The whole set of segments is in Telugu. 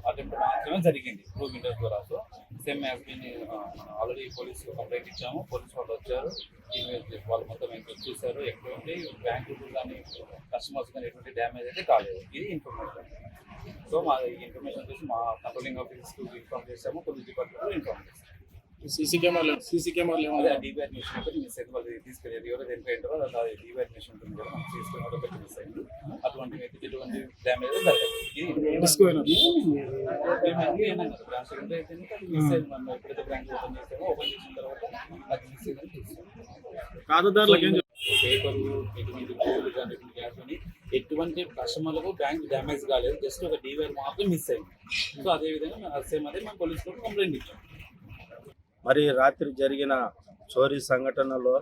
అటెంప్ట్ మాత్రమే జరిగింది త్రూ విండోస్ ద్వారా. So same as been already police complaint ఇచ్చాము, పోలీసు వాళ్ళు వచ్చారు, వాళ్ళు మొత్తం ఎంక్వైరీ చూశారు. ఎటువంటి బ్యాంకు కానీ కస్టమర్స్ కానీ ఎటువంటి డ్యామేజ్ అయితే కాలేదు. ఇది ఇన్ఫర్మేషన్. సో మా ఇన్ఫర్మేషన్ చూసి మా కంట్రోలింగ్ ఆఫీసర్స్కి ఇన్ఫార్మ్ చేసాము, పోలీస్ డిపార్ట్మెంట్ ఇన్ఫార్మ్ చేసాము. సీసీ కెమెరాలు అదే డీవైర్ మిషన్ ఒకటి మిస్ అయింది, వాళ్ళు తీసుకెళ్ళారు. ఎవరైతే ఎంపైంటారో అది డీవైర్ మిషన్ ఉంటుంది కదా, సీసీ కెమెరా ఒకటి మిస్ అయింది. అటువంటి ఎటువంటి డ్యామేజ్ జరగదు. బ్రాంచ్ ఉంటే మిస్ అయింది. మనం ఎప్పుడైతే బ్రాంచ్ ఓపెన్ చేసామో ఓపెన్ చేసిన తర్వాత అది మిస్ అయిందని చూస్తాం. పేపరు ఎటువంటి గోల్డ్ కానీ గ్యాస్ అని ఎటువంటి కస్టమర్లకు బ్యాంక్ డ్యామేజ్ కాలేదు, జస్ట్ ఒక డీవైర్ మాత్రం మిస్ అయింది. సో అదేవిధంగా సేమ్ అదే మేము పోలీసులకు కంప్లైంట్ ఇచ్చాం. మరి రాత్రి జరిగిన చోరీ సంఘటనలో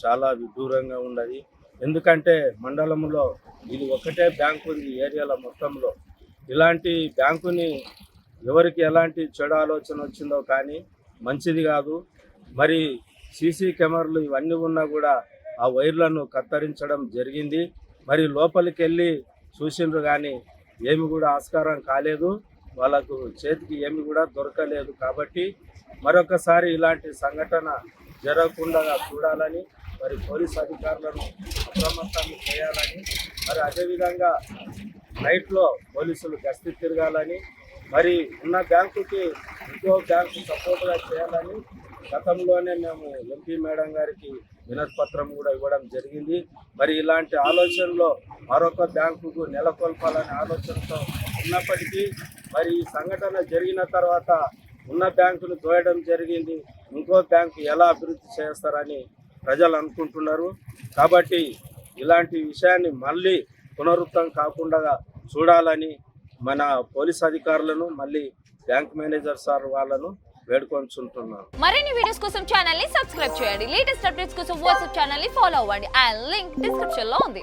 చాలా విదూరంగా ఉన్నది. ఎందుకంటే మండలంలో ఇది ఒకటే బ్యాంకు ఉంది ఏరియాలో మొత్తంలో. ఇలాంటి బ్యాంకుని ఎవరికి ఎలాంటి చెడు ఆలోచన వచ్చిందో కానీ మంచిది కాదు. మరి సీసీ కెమెరాలు ఇవన్నీ ఉన్నా కూడా ఆ వైర్లను కత్తిరించడం జరిగింది. మరి లోపలికి వెళ్ళి చూసిండ్రు కానీ ఏమి కూడా ఆస్కారం కాలేదు, వాళ్ళకు చేతికి ఏమి కూడా దొరకలేదు. కాబట్టి మరొకసారి ఇలాంటి సంఘటన జరగకుండా చూడాలని మరి పోలీస్ అధికారులను అప్రమత్తం చేయాలని, మరి అదేవిధంగా నైట్లో పోలీసులు గస్తీ తిరగాలని, మరి ఉన్న బ్యాంకుకి ఇంకో బ్యాంకు సపోర్ట్గా చేయాలని గతంలోనే మేము ఎంపీ మేడం గారికి వినతి పత్రం కూడా ఇవ్వడం జరిగింది. మరి ఇలాంటి ఆలోచనలో మరొక బ్యాంకుకు నెలకొల్పాలనే ఆలోచనతో ఉన్నప్పటికీ మరి ఈ సంఘటన జరిగిన తర్వాత ఉన్న బ్యాంకును దోయడం జరిగింది. ఇంకో బ్యాంకు ఎలా అభివృద్ధి చేస్తారని ప్రజలు అనుకుంటున్నారు. కాబట్టి ఇలాంటి విషయాన్ని మళ్ళీ పునరుద్ధం కాకుండా చూడాలని మన పోలీస్ అధికారులను మళ్ళీ బ్యాంక్ మేనేజర్ సార్ వాళ్ళను వేడుకొంచుంటున్నాను. మరిన్ని వీడియోస్ కోసం ఛానల్ ని సబ్స్క్రైబ్ చేయండి. లేటెస్ట్ అప్డేట్స్ కోసం వాట్సాప్ ఛానల్ ని ఫాలో అవ్వండి. ఆ లింక్ డిస్క్రిప్షన్ లో ఉంది.